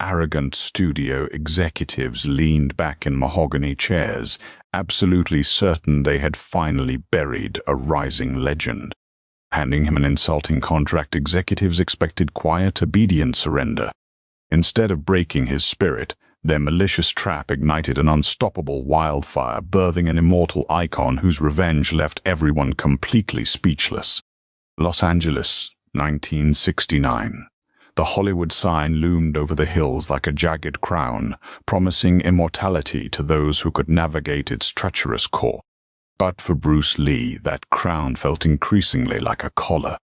Arrogant studio executives leaned back in mahogany chairs, absolutely certain they had finally buried a rising legend. Handing him an insulting contract, executives expected quiet, obedient surrender. Instead of breaking his spirit, their malicious trap ignited an unstoppable wildfire, birthing an immortal icon whose revenge left everyone completely speechless. Los Angeles, 1969. The Hollywood sign loomed over the hills like a jagged crown, promising immortality to those who could navigate its treacherous core. But for Bruce Lee, that crown felt increasingly like a collar.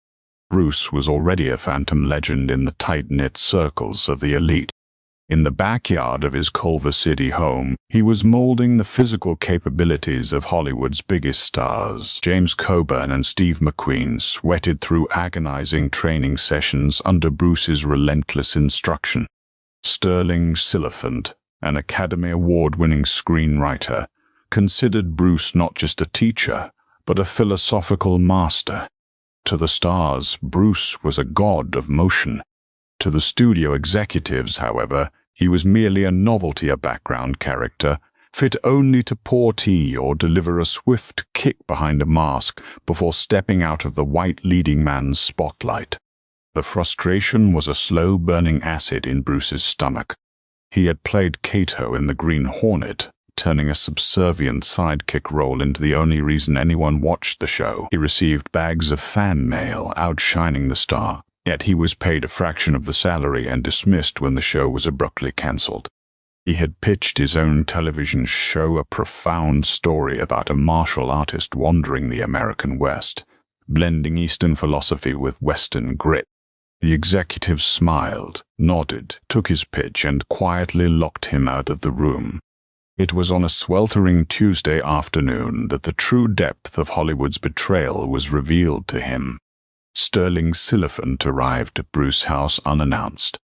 Bruce was already a phantom legend in the tight-knit circles of the elite. In the backyard of his Culver City home, he was molding the physical capabilities of Hollywood's biggest stars. James Coburn and Steve McQueen sweated through agonizing training sessions under Bruce's relentless instruction. Sterling Silliphant, an Academy Award-winning screenwriter, considered Bruce not just a teacher, but a philosophical master. To the stars, Bruce was a god of motion. To the studio executives, however, he was merely a novelty, a background character, fit only to pour tea or deliver a swift kick behind a mask before stepping out of the white leading man's spotlight. The frustration was a slow-burning acid in Bruce's stomach. He had played Cato in The Green Hornet, turning a subservient sidekick role into the only reason anyone watched the show. He received bags of fan mail outshining the star. Yet he was paid a fraction of the salary and dismissed when the show was abruptly cancelled. He had pitched his own television show, a profound story about a martial artist wandering the American West, blending Eastern philosophy with Western grit. The executive smiled, nodded, took his pitch, and quietly locked him out of the room. It was on a sweltering Tuesday afternoon that the true depth of Hollywood's betrayal was revealed to him. Sterling Silliphant arrived at Bruce's house unannounced.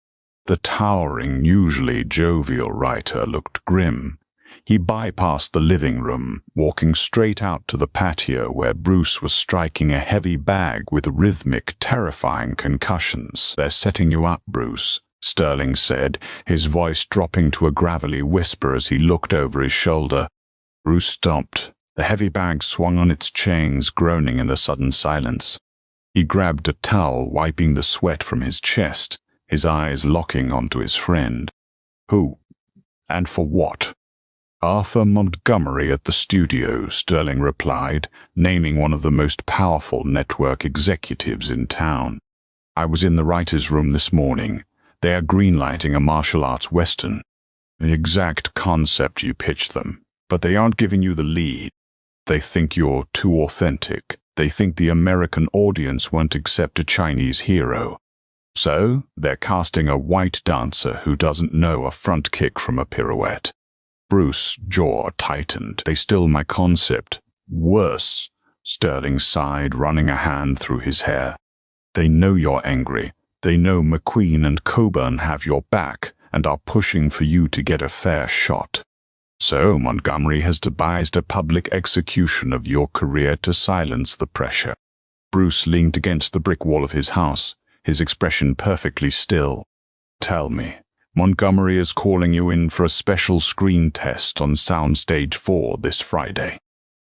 The towering, usually jovial writer looked grim. He bypassed the living room, walking straight out to the patio where Bruce was striking a heavy bag with rhythmic, terrifying concussions. "They're setting you up, Bruce," Sterling said, his voice dropping to a gravelly whisper as he looked over his shoulder. Bruce stopped. The heavy bag swung on its chains, groaning in the sudden silence. He grabbed a towel, wiping the sweat from his chest, his eyes locking onto his friend. "Who? And for what?" "Arthur Montgomery at the studio," Sterling replied, naming one of the most powerful network executives in town. "I was in the writer's room this morning. They are greenlighting a martial arts western. The exact concept you pitched them, but they aren't giving you the lead. They think you're too authentic. They think the American audience won't accept a Chinese hero. So, they're casting a white dancer who doesn't know a front kick from a pirouette." Bruce's jaw tightened. "They stole my concept. Worse," Sterling sighed, running a hand through his hair. "They know you're angry. They know McQueen and Coburn have your back and are pushing for you to get a fair shot. So Montgomery has devised a public execution of your career to silence the pressure." Bruce leaned against the brick wall of his house, his expression perfectly still. "Tell me, Montgomery is calling you in for a special screen test on Soundstage 4 this Friday.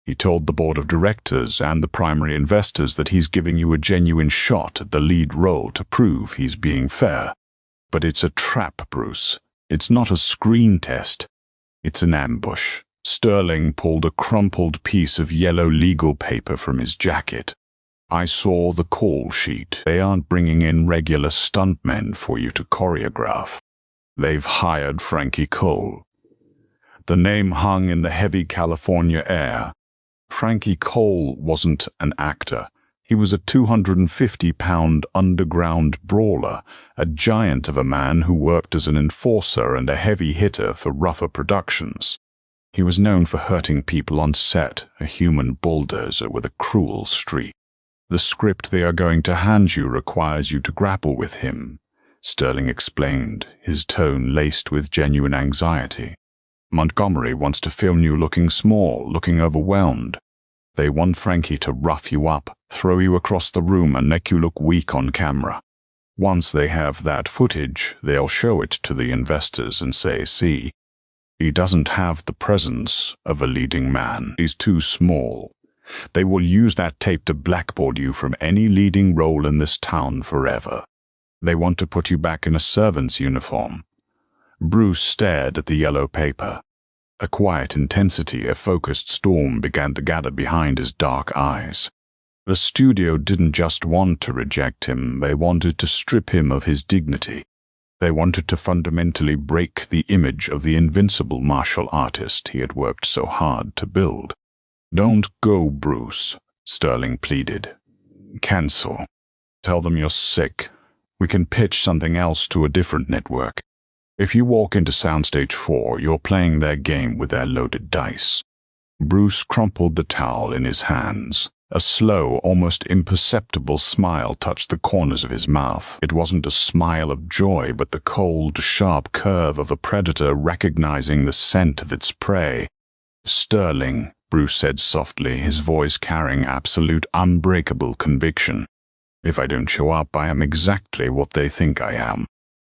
He told the board of directors and the primary investors that he's giving you a genuine shot at the lead role to prove he's being fair. But it's a trap, Bruce. It's not a screen test. It's an ambush." Sterling pulled a crumpled piece of yellow legal paper from his jacket. "I saw the call sheet. They aren't bringing in regular stuntmen for you to choreograph. They've hired Frankie Cole." The name hung in the heavy California air. Frankie Cole wasn't an actor. He was a 250-pound underground brawler, a giant of a man who worked as an enforcer and a heavy hitter for rougher productions. He was known for hurting people on set, a human bulldozer with a cruel streak. "The script they are going to hand you requires you to grapple with him," Sterling explained, his tone laced with genuine anxiety. "Montgomery wants to film you looking small, looking overwhelmed. They want Frankie to rough you up, throw you across the room, and make you look weak on camera. Once they have that footage, they'll show it to the investors and say, see, he doesn't have the presence of a leading man. He's too small. They will use that tape to blackboard you from any leading role in this town forever. They want to put you back in a servant's uniform. Bruce stared at the yellow paper. A quiet intensity, a focused storm began to gather behind his dark eyes. The studio didn't just want to reject him, they wanted to strip him of his dignity. They wanted to fundamentally break the image of the invincible martial artist he had worked so hard to build. Don't go, Bruce, Sterling pleaded. Cancel. Tell them you're sick. We can pitch something else to a different network. If you walk into Soundstage 4, you're playing their game with their loaded dice. Bruce crumpled the towel in his hands. A slow, almost imperceptible smile touched the corners of his mouth. It wasn't a smile of joy, but the cold, sharp curve of a predator recognizing the scent of its prey. Sterling, Bruce said softly, his voice carrying absolute, unbreakable conviction. If I don't show up, I am exactly what they think I am.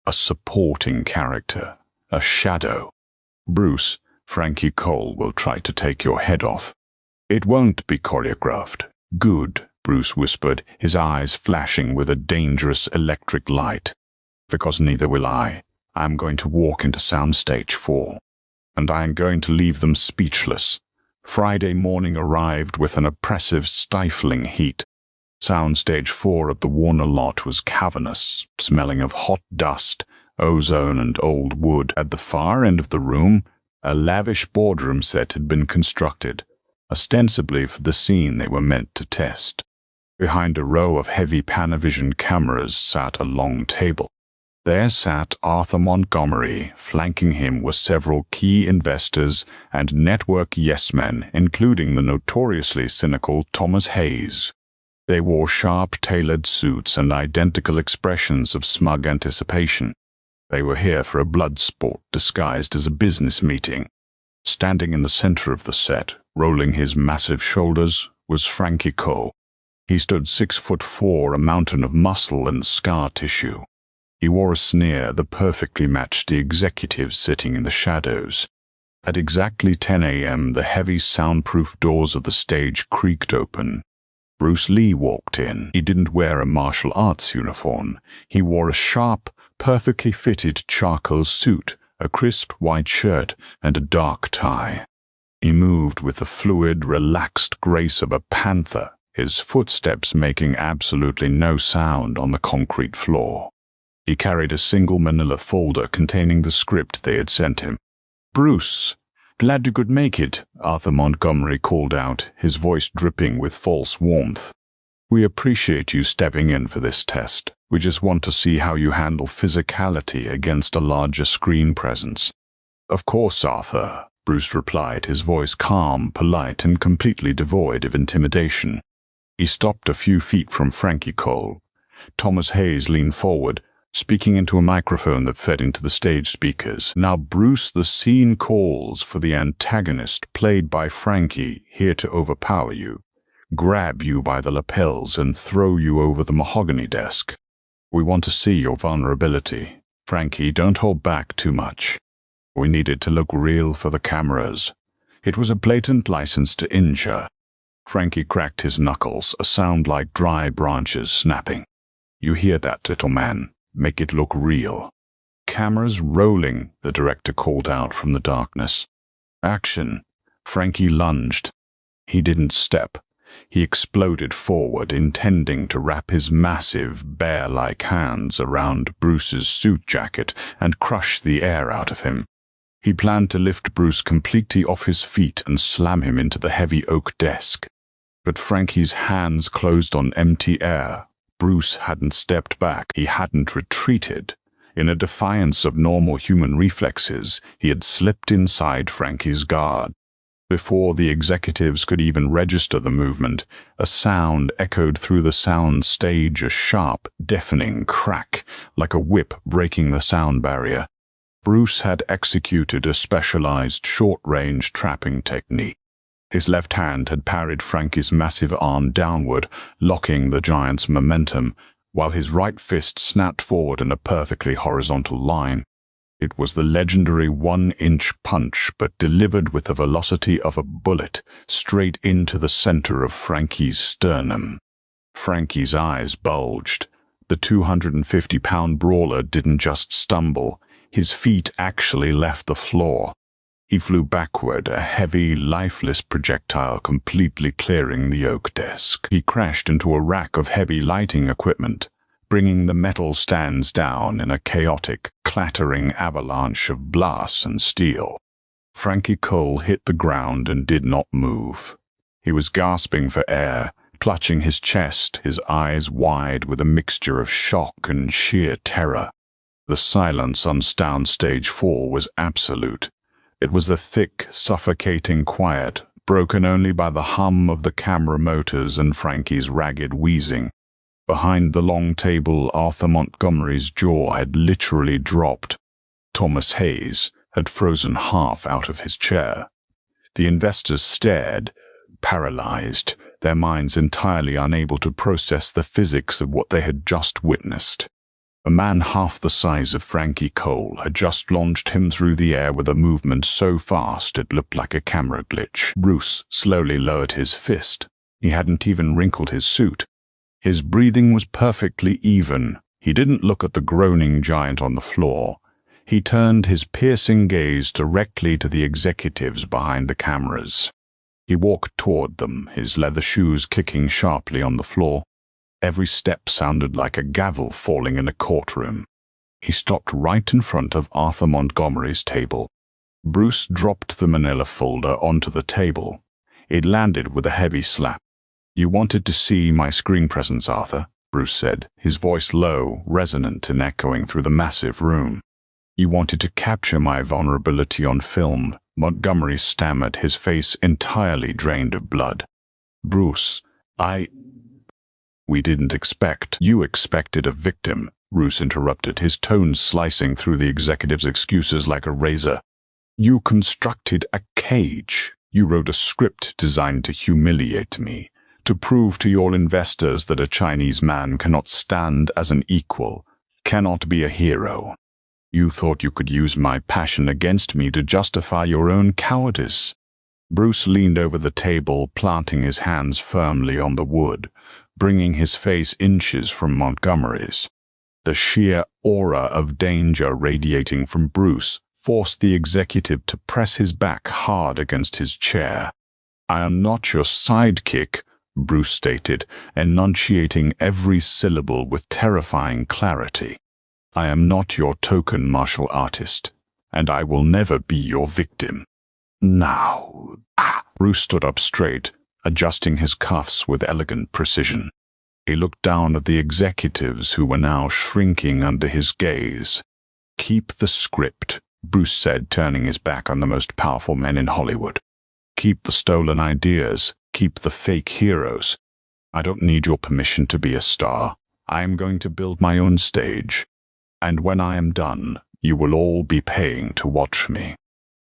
A supporting character. A shadow. Bruce, Frankie Cole will try to take your head off. It won't be choreographed. Good, Bruce whispered, his eyes flashing with a dangerous electric light. Because neither will I. I'm going to walk into Soundstage 4. And I am going to leave them speechless. Friday morning arrived with an oppressive, stifling heat. Soundstage 4 at the Warner lot was cavernous, smelling of hot dust, ozone and old wood. At the far end of the room, a lavish boardroom set had been constructed, ostensibly for the scene they were meant to test. Behind a row of heavy Panavision cameras sat a long table. There sat Arthur Montgomery. Flanking him were several key investors and network yes-men, including the notoriously cynical Thomas Hayes. They wore sharp, tailored suits and identical expressions of smug anticipation. They were here for a blood sport disguised as a business meeting. Standing in the center of the set, rolling his massive shoulders, was Frankie Cole. He stood 6'4", a mountain of muscle and scar tissue. He wore a sneer that perfectly matched the executives sitting in the shadows. At exactly 10 a.m., the heavy soundproof doors of the stage creaked open. Bruce Lee walked in. He didn't wear a martial arts uniform. He wore a sharp, perfectly fitted charcoal suit, a crisp white shirt, and a dark tie. He moved with the fluid, relaxed grace of a panther, his footsteps making absolutely no sound on the concrete floor. He carried a single manila folder containing the script they had sent him. "Bruce, glad you could make it," Arthur Montgomery called out, his voice dripping with false warmth. "We appreciate you stepping in for this test. We just want to see how you handle physicality against a larger screen presence." "Of course, Arthur," Bruce replied, his voice calm, polite, and completely devoid of intimidation. He stopped a few feet from Frankie Cole. Thomas Hayes leaned forward, speaking into a microphone that fed into the stage speakers. "Now, Bruce, the scene calls for the antagonist, played by Frankie, here to overpower you, grab you by the lapels, and throw you over the mahogany desk. We want to see your vulnerability. Frankie, don't hold back too much. We need it to look real for the cameras. It was a blatant license to injure." Frankie cracked his knuckles, a sound like dry branches snapping. "You hear that, little man? Make it look real." "Cameras rolling," the director called out from the darkness. "Action." Frankie lunged. He didn't step. He exploded forward, intending to wrap his massive, bear-like hands around Bruce's suit jacket and crush the air out of him. He planned to lift Bruce completely off his feet and slam him into the heavy oak desk. But Frankie's hands closed on empty air. Bruce hadn't stepped back. He hadn't retreated. In a defiance of normal human reflexes, he had slipped inside Frankie's guard. Before the executives could even register the movement, a sound echoed through the sound stage, a sharp, deafening crack, like a whip breaking the sound barrier. Bruce had executed a specialized short-range trapping technique. His left hand had parried Frankie's massive arm downward, locking the giant's momentum, while his right fist snapped forward in a perfectly horizontal line. It was the legendary 1-inch punch, but delivered with the velocity of a bullet, straight into the center of Frankie's sternum. Frankie's eyes bulged. The 250-pound brawler didn't just stumble. His feet actually left the floor. He flew backward, a heavy, lifeless projectile completely clearing the oak desk. He crashed into a rack of heavy lighting equipment, bringing the metal stands down in a chaotic, clattering avalanche of glass and steel. Frankie Cole hit the ground and did not move. He was gasping for air, clutching his chest, his eyes wide with a mixture of shock and sheer terror. The silence on Stage 4 was absolute. It was a thick, suffocating quiet, broken only by the hum of the camera motors and Frankie's ragged wheezing. Behind the long table, Arthur Montgomery's jaw had literally dropped. Thomas Hayes had frozen half out of his chair. The investors stared, paralyzed, their minds entirely unable to process the physics of what they had just witnessed. A man half the size of Frankie Cole had just launched him through the air with a movement so fast it looked like a camera glitch. Bruce slowly lowered his fist. He hadn't even wrinkled his suit. His breathing was perfectly even. He didn't look at the groaning giant on the floor. He turned his piercing gaze directly to the executives behind the cameras. He walked toward them, his leather shoes kicking sharply on the floor. Every step sounded like a gavel falling in a courtroom. He stopped right in front of Arthur Montgomery's table. Bruce dropped the manila folder onto the table. It landed with a heavy slap. "You wanted to see my screen presence, Arthur," Bruce said, his voice low, resonant and echoing through the massive room. "You wanted to capture my vulnerability on film," Montgomery stammered, his face entirely drained of blood. "Bruce, We didn't expect." "You expected a victim," Bruce interrupted, his tone slicing through the executive's excuses like a razor. "You constructed a cage. You wrote a script designed to humiliate me, to prove to your investors that a Chinese man cannot stand as an equal, cannot be a hero. You thought you could use my passion against me to justify your own cowardice." Bruce leaned over the table, planting his hands firmly on the wood, bringing his face inches from Montgomery's. The sheer aura of danger radiating from Bruce forced the executive to press his back hard against his chair. "I am not your sidekick," Bruce stated, enunciating every syllable with terrifying clarity. "I am not your token martial artist, and I will never be your victim. Now." Bruce stood up straight, adjusting his cuffs with elegant precision. He looked down at the executives who were now shrinking under his gaze. "Keep the script," Bruce said, turning his back on the most powerful men in Hollywood. "Keep the stolen ideas. Keep the fake heroes. I don't need your permission to be a star. I am going to build my own stage. And when I am done, you will all be paying to watch me."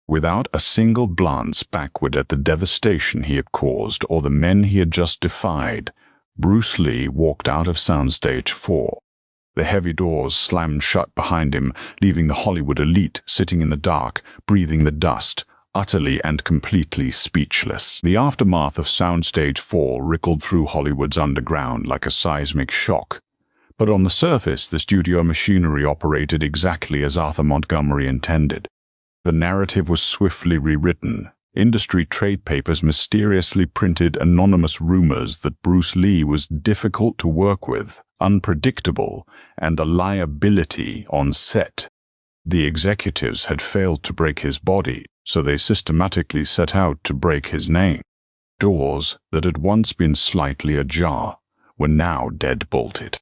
Without a single glance backward at the devastation he had caused or the men he had just defied, Bruce Lee walked out of Soundstage 4. The heavy doors slammed shut behind him, leaving the Hollywood elite sitting in the dark, breathing the dust, utterly and completely speechless. The aftermath of Soundstage 4 rippled through Hollywood's underground like a seismic shock. But on the surface, the studio machinery operated exactly as Arthur Montgomery intended. The narrative was swiftly rewritten. Industry trade papers mysteriously printed anonymous rumors that Bruce Lee was difficult to work with, unpredictable, and a liability on set. The executives had failed to break his body, so they systematically set out to break his name. Doors that had once been slightly ajar were now dead-bolted.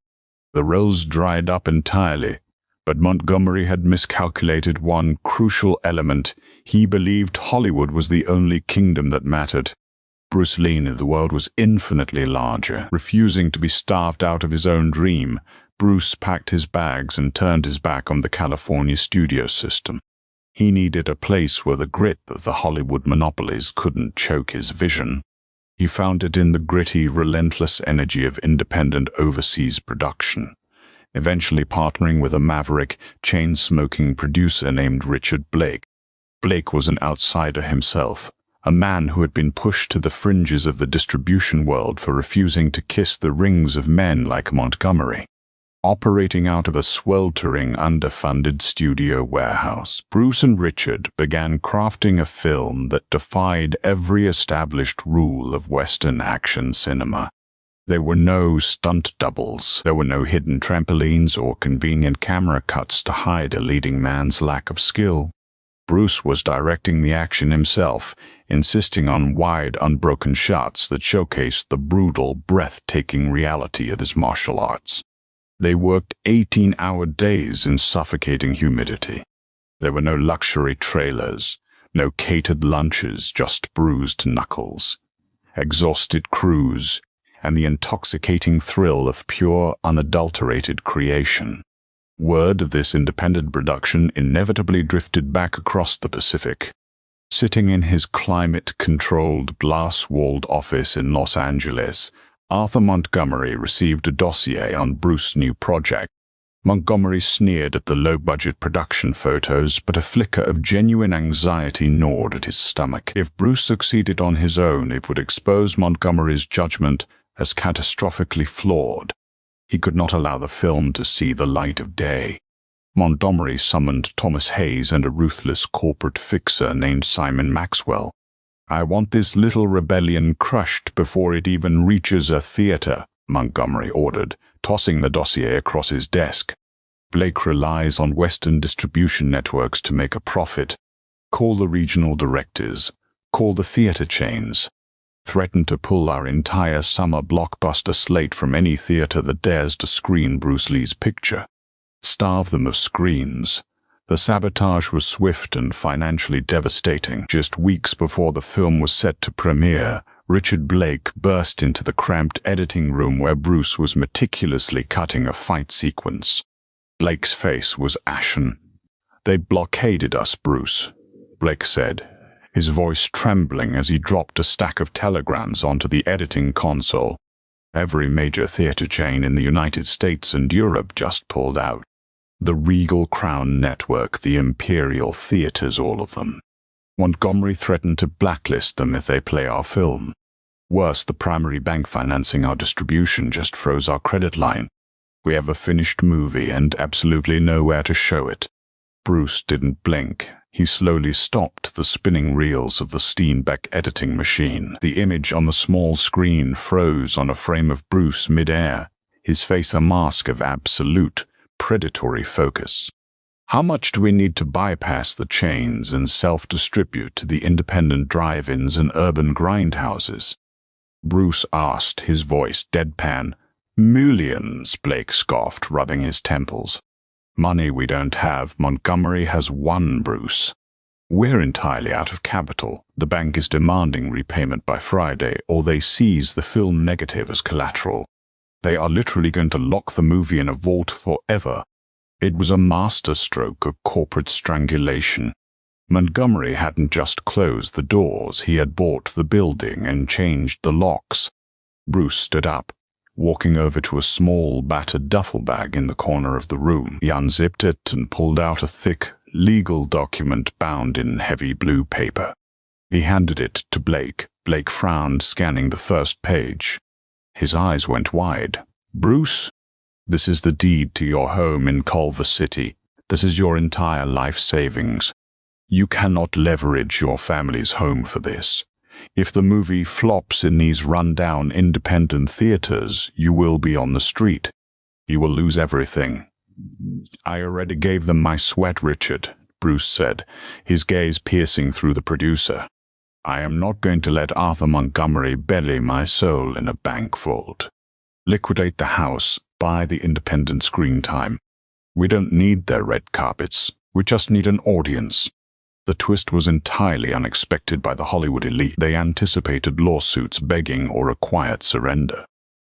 The roles dried up entirely, but Montgomery had miscalculated one crucial element. He believed Hollywood was the only kingdom that mattered. Bruce Lee knew the world was infinitely larger. Refusing to be starved out of his own dream, Bruce packed his bags and turned his back on the California studio system. He needed a place where the grip of the Hollywood monopolies couldn't choke his vision. He found it in the gritty, relentless energy of independent overseas production, eventually partnering with a maverick, chain-smoking producer named Richard Blake. Blake was an outsider himself, a man who had been pushed to the fringes of the distribution world for refusing to kiss the rings of men like Montgomery. Operating out of a sweltering, underfunded studio warehouse, Bruce and Richard began crafting a film that defied every established rule of Western action cinema. There were no stunt doubles, there were no hidden trampolines or convenient camera cuts to hide a leading man's lack of skill. Bruce was directing the action himself, insisting on wide, unbroken shots that showcased the brutal, breathtaking reality of his martial arts. They worked 18-hour days in suffocating humidity. There were no luxury trailers, no catered lunches, just bruised knuckles, exhausted crews, and the intoxicating thrill of pure, unadulterated creation. Word of this independent production inevitably drifted back across the Pacific. Sitting in his climate-controlled, glass-walled office in Los Angeles, Arthur Montgomery received a dossier on Bruce's new project. Montgomery sneered at the low-budget production photos, but a flicker of genuine anxiety gnawed at his stomach. If Bruce succeeded on his own, it would expose Montgomery's judgment as catastrophically flawed. He could not allow the film to see the light of day. Montgomery summoned Thomas Hayes and a ruthless corporate fixer named Simon Maxwell. "I want this little rebellion crushed before it even reaches a theater," Montgomery ordered, tossing the dossier across his desk. "Blake relies on Western distribution networks to make a profit. Call the regional directors. Call the theater chains. Threaten to pull our entire summer blockbuster slate from any theater that dares to screen Bruce Lee's picture. Starve them of screens." The sabotage was swift and financially devastating. Just weeks before the film was set to premiere, Richard Blake burst into the cramped editing room where Bruce was meticulously cutting a fight sequence. Blake's face was ashen. "They blockaded us, Bruce," Blake said, his voice trembling as he dropped a stack of telegrams onto the editing console. "Every major theater chain in the United States and Europe just pulled out. The Regal Crown Network, the Imperial Theaters, all of them. Montgomery threatened to blacklist them if they play our film. Worse, the primary bank financing our distribution just froze our credit line. We have a finished movie and absolutely nowhere to show it." Bruce didn't blink. He slowly stopped the spinning reels of the Steenbeck editing machine. The image on the small screen froze on a frame of Bruce mid-air, his face a mask of absolute, predatory focus. "How much do we need to bypass the chains and self-distribute to the independent drive-ins and urban grindhouses?" Bruce asked, his voice deadpan. "Millions," Blake scoffed, rubbing his temples. "Money we don't have. Montgomery has won, Bruce. We're entirely out of capital. The bank is demanding repayment by Friday, or they seize the film negative as collateral. They are literally going to lock the movie in a vault forever." It was a masterstroke of corporate strangulation. Montgomery hadn't just closed the doors, he had bought the building and changed the locks. Bruce stood up, walking over to a small, battered duffel bag in the corner of the room. He unzipped it and pulled out a thick, legal document bound in heavy blue paper. He handed it to Blake. Blake frowned, scanning the first page. His eyes went wide. "Bruce, this is the deed to your home in Culver City. This is your entire life savings. You cannot leverage your family's home for this. If the movie flops in these run-down independent theaters, you will be on the street. You will lose everything." "I already gave them my sweat, Richard," Bruce said, his gaze piercing through the producer. "I am not going to let Arthur Montgomery bury my soul in a bank vault. Liquidate the house, buy the independent screen time. We don't need their red carpets, we just need an audience." The twist was entirely unexpected by the Hollywood elite. They anticipated lawsuits begging or a quiet surrender.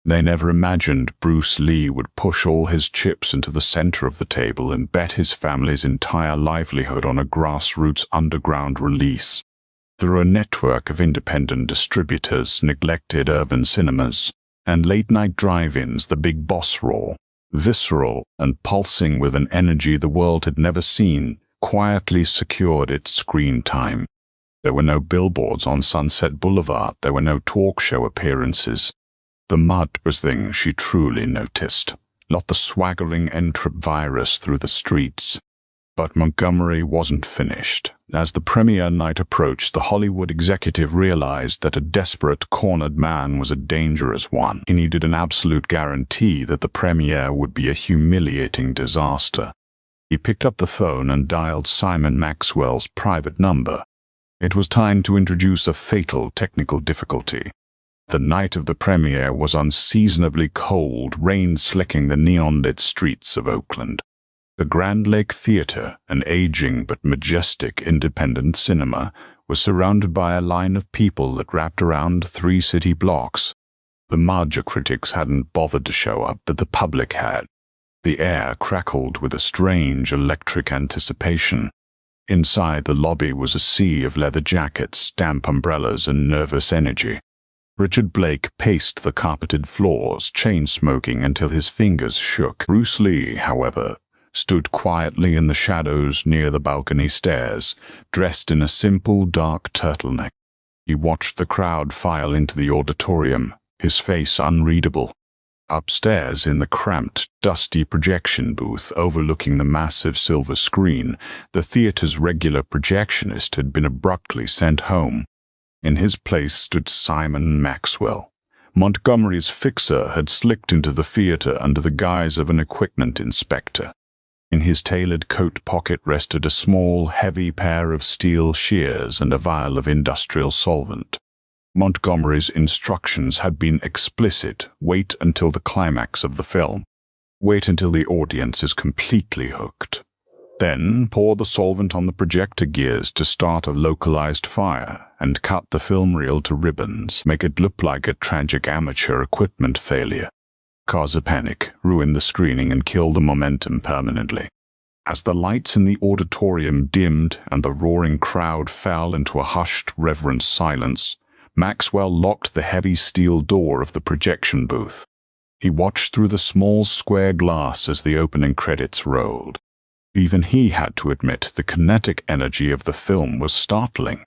They never imagined Bruce Lee would push all his chips into the center of the table and bet his family's entire livelihood on a grassroots underground release. Through a network of independent distributors, neglected urban cinemas, and late-night drive-ins, the Big Boss Raw, visceral and pulsing with an energy the world had never seen, quietly secured its screen time. There were no billboards on Sunset Boulevard. There were no talk show appearances. The mud was the thing she truly noticed, not the swaggering entrap virus through the streets. But Montgomery wasn't finished. As the premiere night approached, the Hollywood executive realized that a desperate, cornered man was a dangerous one. He needed an absolute guarantee that the premiere would be a humiliating disaster. He picked up the phone and dialed Simon Maxwell's private number. It was time to introduce a fatal technical difficulty. The night of the premiere was unseasonably cold, rain slicking the neon-lit streets of Oakland. The Grand Lake Theater, an aging but majestic independent cinema, was surrounded by a line of people that wrapped around 3 city blocks. The major critics hadn't bothered to show up, but the public had. The air crackled with a strange electric anticipation. Inside the lobby was a sea of leather jackets, damp umbrellas, and nervous energy. Richard Blake paced the carpeted floors, chain-smoking until his fingers shook. Bruce Lee, however, stood quietly in the shadows near the balcony stairs, dressed in a simple dark turtleneck. He watched the crowd file into the auditorium, his face unreadable. Upstairs, in the cramped, dusty projection booth overlooking the massive silver screen, the theater's regular projectionist had been abruptly sent home. In his place stood Simon Maxwell. Montgomery's fixer had slipped into the theater under the guise of an equipment inspector. In his tailored coat pocket rested a small, heavy pair of steel shears and a vial of industrial solvent. Montgomery's instructions had been explicit: wait until the climax of the film. Wait until the audience is completely hooked. Then pour the solvent on the projector gears to start a localized fire and cut the film reel to ribbons. Make it look like a tragic amateur equipment failure. Cause a panic, ruin the screening, and kill the momentum permanently. As the lights in the auditorium dimmed and the roaring crowd fell into a hushed, reverent silence, Maxwell locked the heavy steel door of the projection booth. He watched through the small square glass as the opening credits rolled. Even he had to admit the kinetic energy of the film was startling.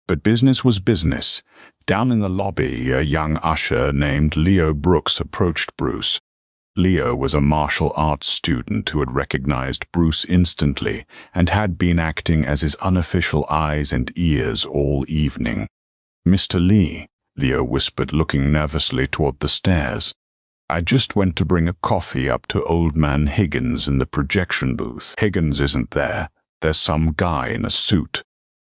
But business was business. Down in the lobby, a young usher named Leo Brooks approached Bruce. Leo was a martial arts student who had recognized Bruce instantly and had been acting as his unofficial eyes and ears all evening. "Mr. Lee," Leo whispered, looking nervously toward the stairs. "I just went to bring a coffee up to old man Higgins in the projection booth. Higgins isn't there. There's some guy in a suit."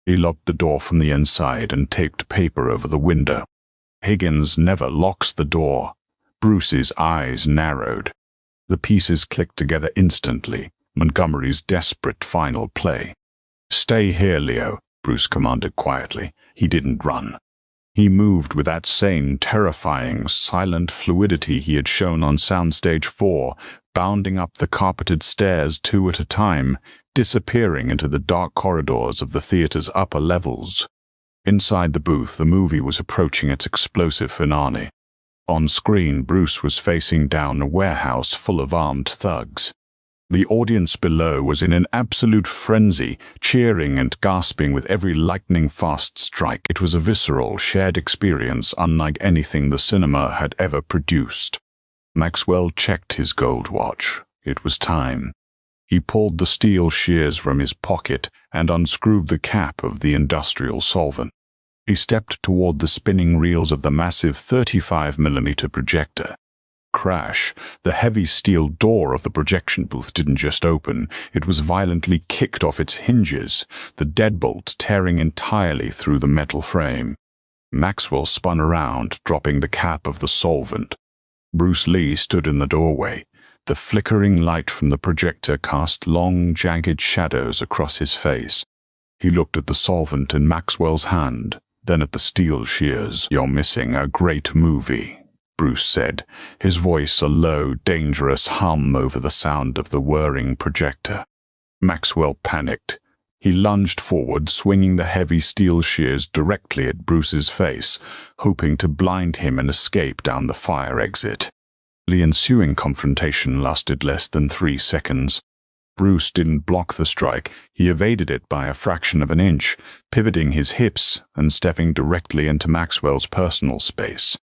He locked the door from the inside and taped paper over the window. "Higgins never locks the door." Bruce's eyes narrowed. The pieces clicked together instantly, Montgomery's desperate final play. "Stay here, Leo," Bruce commanded quietly. He didn't run. He moved with that same terrifying, silent fluidity he had shown on Soundstage 4, bounding up the carpeted stairs 2 at a time, disappearing into the dark corridors of the theater's upper levels. Inside the booth, the movie was approaching its explosive finale. On screen, Bruce was facing down a warehouse full of armed thugs. The audience below was in an absolute frenzy, cheering and gasping with every lightning-fast strike. It was a visceral, shared experience unlike anything the cinema had ever produced. Maxwell checked his gold watch. It was time. He pulled the steel shears from his pocket and unscrewed the cap of the industrial solvent. He stepped toward the spinning reels of the massive 35mm projector. Crash! The heavy steel door of the projection booth didn't just open, it was violently kicked off its hinges, the deadbolt tearing entirely through the metal frame. Maxwell spun around, dropping the cap of the solvent. Bruce Lee stood in the doorway. The flickering light from the projector cast long, jagged shadows across his face. He looked at the solvent in Maxwell's hand, then at the steel shears. "You're missing a great movie," Bruce said, his voice a low, dangerous hum over the sound of the whirring projector. Maxwell panicked. He lunged forward, swinging the heavy steel shears directly at Bruce's face, hoping to blind him and escape down the fire exit. The ensuing confrontation lasted less than 3 seconds. Bruce didn't block the strike, he evaded it by a fraction of an inch, pivoting his hips and stepping directly into Maxwell's personal space.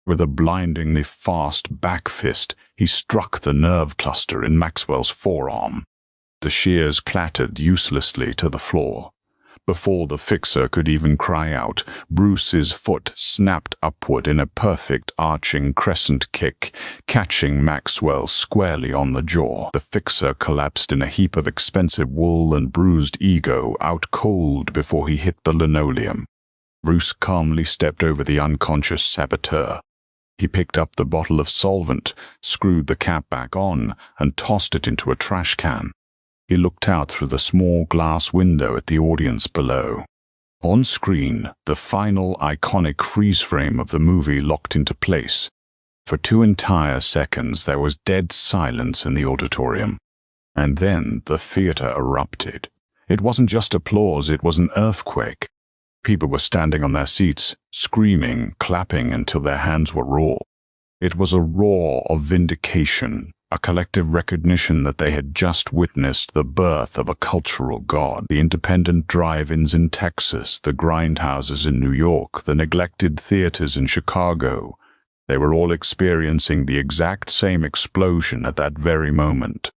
With a blindingly fast back fist, he struck the nerve cluster in Maxwell's forearm. The shears clattered uselessly to the floor. Before the fixer could even cry out, Bruce's foot snapped upward in a perfect arching crescent kick, catching Maxwell squarely on the jaw. The fixer collapsed in a heap of expensive wool and bruised ego, out cold before he hit the linoleum. Bruce calmly stepped over the unconscious saboteur. He picked up the bottle of solvent, screwed the cap back on, and tossed it into a trash can. He looked out through the small glass window at the audience below. On screen, the final iconic freeze frame of the movie locked into place. For 2 entire seconds there was dead silence in the auditorium. And then the theater erupted. It wasn't just applause, it was an earthquake. People were standing on their seats, screaming, clapping until their hands were raw. It was a roar of vindication, a collective recognition that they had just witnessed the birth of a cultural god. The independent drive-ins in Texas, the grindhouses in New York, the neglected theaters in Chicago, they were all experiencing the exact same explosion at that very moment.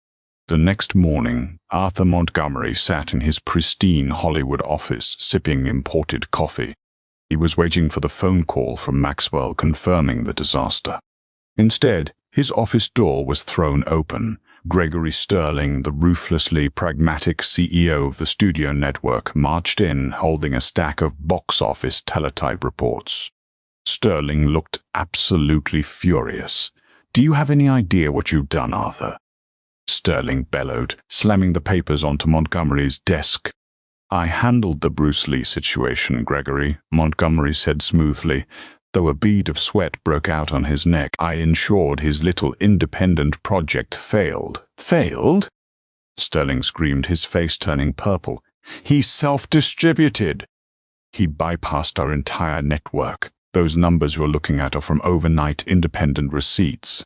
The next morning, Arthur Montgomery sat in his pristine Hollywood office, sipping imported coffee. He was waiting for the phone call from Maxwell confirming the disaster. Instead, his office door was thrown open. Gregory Sterling, the ruthlessly pragmatic CEO of the studio network, marched in holding a stack of box office teletype reports. Sterling looked absolutely furious. "Do you have any idea what you've done, Arthur?" Sterling bellowed, slamming the papers onto Montgomery's desk. "I handled the Bruce Lee situation, Gregory," Montgomery said smoothly. Though a bead of sweat broke out on his neck, "I ensured his little independent project failed." "Failed?" Sterling screamed, his face turning purple. "He self-distributed. He bypassed our entire network. Those numbers you're looking at are from overnight independent receipts.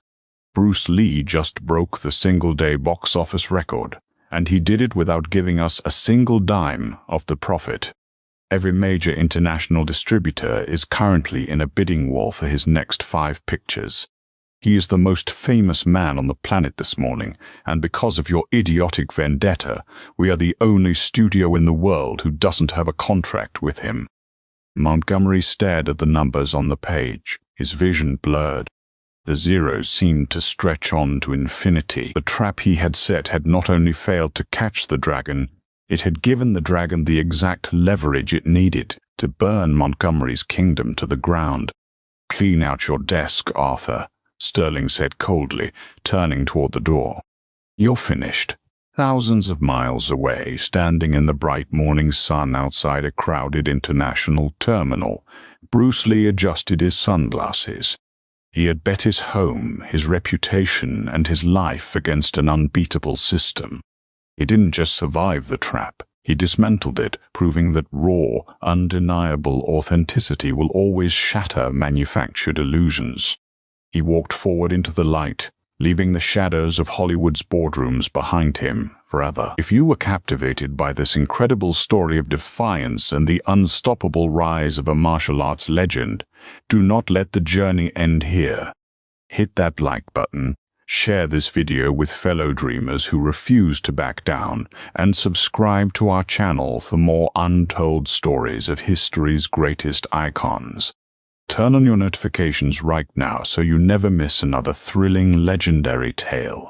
Bruce Lee just broke the single-day box office record, and he did it without giving us a single dime of the profit. Every major international distributor is currently in a bidding war for his next 5 pictures. He is the most famous man on the planet this morning, and because of your idiotic vendetta, we are the only studio in the world who doesn't have a contract with him." Montgomery stared at the numbers on the page, his vision blurred. The zeros seemed to stretch on to infinity. The trap he had set had not only failed to catch the dragon, it had given the dragon the exact leverage it needed to burn Montgomery's kingdom to the ground. "Clean out your desk, Arthur," Sterling said coldly, turning toward the door. "You're finished." Thousands of miles away, standing in the bright morning sun outside a crowded international terminal, Bruce Lee adjusted his sunglasses. He had bet his home, his reputation, and his life against an unbeatable system. He didn't just survive the trap, he dismantled it, proving that raw, undeniable authenticity will always shatter manufactured illusions. He walked forward into the light, leaving the shadows of Hollywood's boardrooms behind him forever. If you were captivated by this incredible story of defiance and the unstoppable rise of a martial arts legend, do not let the journey end here. Hit that like button, share this video with fellow dreamers who refuse to back down, and subscribe to our channel for more untold stories of history's greatest icons. Turn on your notifications right now so you never miss another thrilling, legendary tale.